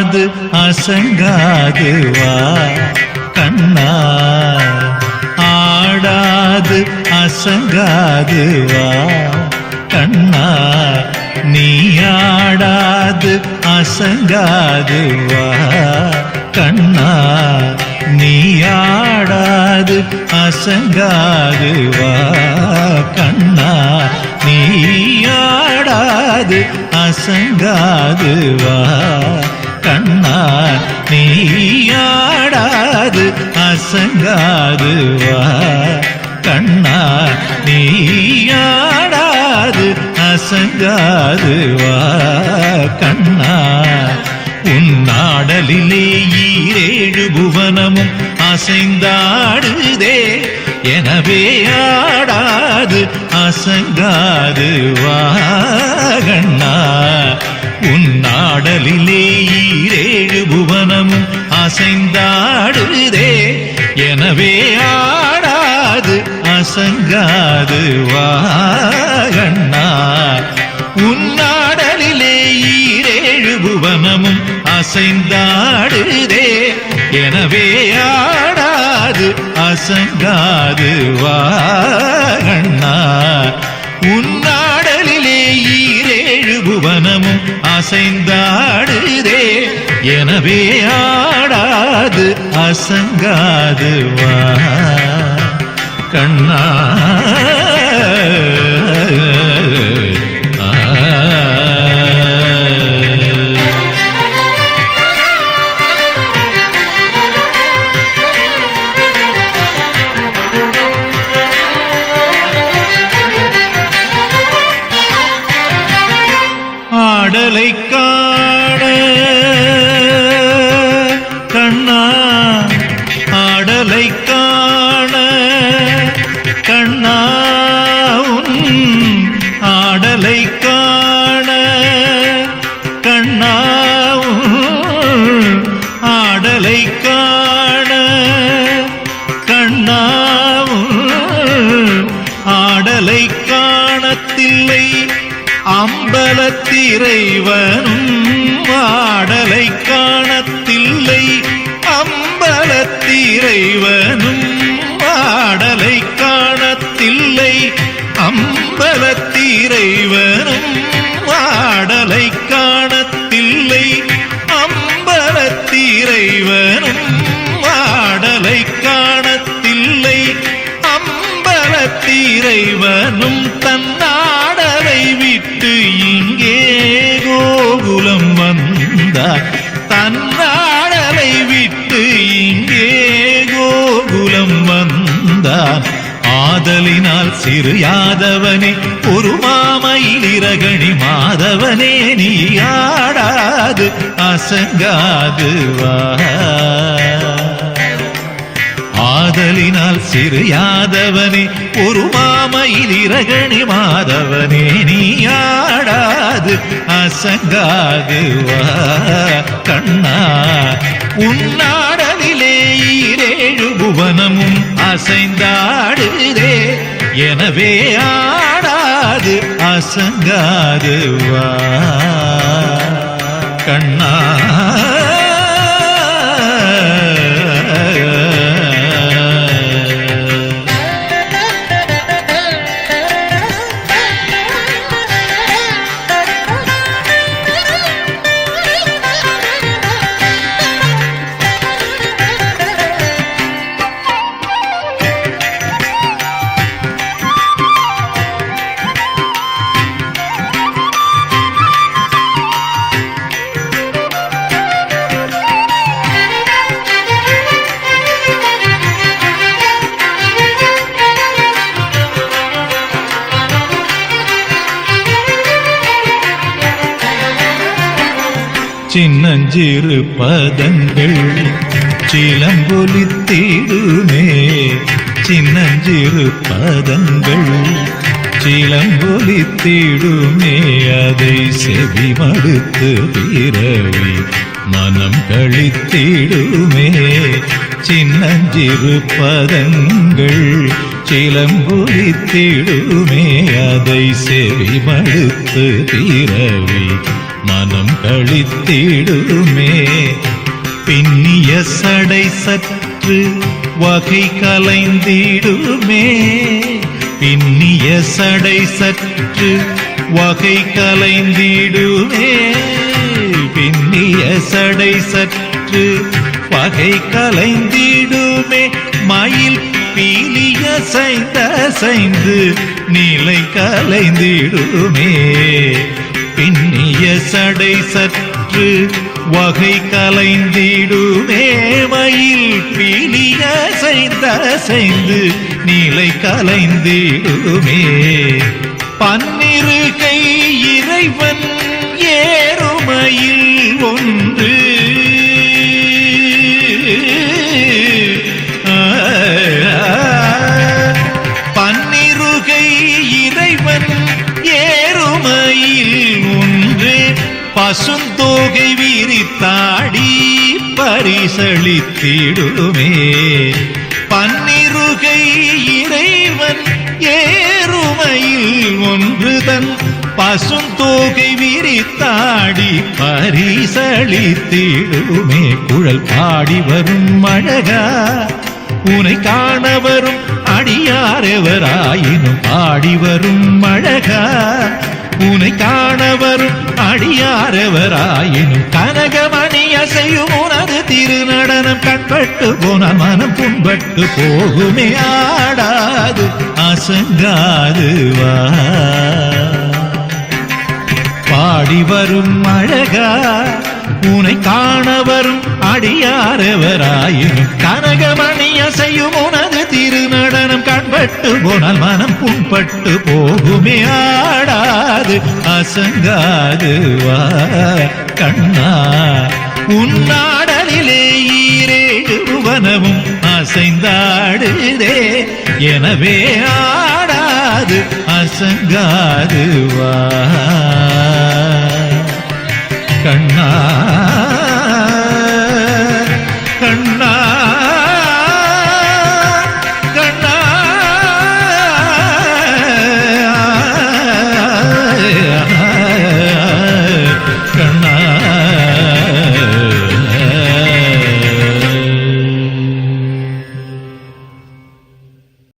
ஆடாது அசங்காது வா கண்ணா, ஆடாது அசங்காது வா கண்ணா, நீ ஆடாது அசங்காது வா கண்ணா, நீ ஆடாது அசங்காது வா கண்ணா, நீ ஆடாது அசங்காது வா கண்ணா, நீ ஆடாது அசங்காது வா கண்ணா, நீ ஆடாது அசங்காது வா கண்ணா. உன்னாடலிலே ஈரேழு புவனமும் அசைந்தாடுதே, எனவே ஆடாது அசங்காது வா கண்ணா. உன்னாடலிலே ஈரேழு புவனமும் அசைந்தாடுதே, எனவே ஆடாது அசங்காது வா கண்ணா. உன்னாடலிலே ஈரேழு புவனமும் அசைந்தாடுதே, எனவே ஆடாது அசங்காது வா கண்ணா. உன்னாடலிலே ஈரேழு புவனமும் அசைந்தாடுதே, எனவே ஆடாது அசங்காது வா கண்ணா. ஆடலை காண கண்ணா, ஆடலை காண கண்ணா, ஆடலை காண கண்ணா, ஆடலை காண கண்ணா, ஆடலை காணத்தில்லை அம்பலத்திரைவனும், ஆடலை காணத்தில்லை அம்பலத்திரைவனும், ஆடலை காணத்தில்லை அம்பலத்திரைவனும், ஆடலை காணத்தில்லை அம்பலத்திரைவனும், ஆடலை காணத்தில்லை அம்பலத்திரைவனும், தன்னாடலை விட்டு இங்கே கோகுலம் வந்தார், தன்னாடலை விட்டு இங்கே கோகுலம் வந்தார். ஆதலினால் சிறு யாதவனே ஒரு மாமயிலிரகணி மாதவனே, நீ ஆடாது அசங்காது வா. ஆதலினால் சிறு யாதவனே ஒரு மாமயிலிரகணி மாதவனே, நீ ஆடாது அசங்காது வா கண்ணா. உன்னாடலிலே ஈரேழு புவனமும் அசைந்தாடுதே, எனவே ஆடாது அசங்காது வா கண்ணா. சின்னஞ்சிறு பதங்கள் சிலம்பொலித்திடுமே, சின்னஞ்சிறு பதங்கள் சிலம்பொலித்திடுமே, அதை செவி மடுத்து பிறவி மனம் கழித்திடுமே. சின்னஞ்சிறு பதங்கள் சிலம்பொலித்திடுமே, அதை செவி மடுத்து பிறவி மனம் மனம் களித்திடுமே. பின்னிய சடை சற்று வகை கலைந்திடுமே. பின்னிய சடை சற்று வகை கலைந்திடுமே. பின்னிய சடை சற்று வகை கலைந்திடுமே. மயில் பீலிய சைந்து நிலை கலைந்திடுமே. பின்னிய சடை சற்று வகை கலைந்திடுமே. மயில் பீலிய சைந்து நிலை கலைந்திடுமே. பன்னிருகை இறைவன் ஏறுமையில் ஒன்று பன்னிருகை இறைவன் ஏறுமையில் ஒன்று பசுந்தோகை விரித்தாடி பரிசளித்திடுமே. பன்னிருகை இறைவன் ஏறுமையில் ஒன்று தன் பசுந்தோகை விரித்தாடி பரிசளித்திடுமே. குழல் பாடி வரும் அழகா உனை காண வரும் அடியாரெவராயினும் பாடி வரும் அழகா உனை காண வரும் அடியாரெவராயினும் கனகமணி அசையும் உனது திருநடனம் கண்பட்டு போனால் மனம் புண்பட்டு போகுமே. ஆடாது அசங்காது வா பாடி வரும் அழகா உனை காண வரும் அடியாரெவராயினும் கனகமணி அசையும் உனது திருநடனம் கண்பட்டு போனால் மனம் புண்பட்டு போகுமே. ஆடாது அசங்காது வா கண்ணா உன்னாடலிலே ஈரேழு புவனமும் அசைந்தாடுதே. எனவே ஆடாது அசங்காது வா கண்ணா.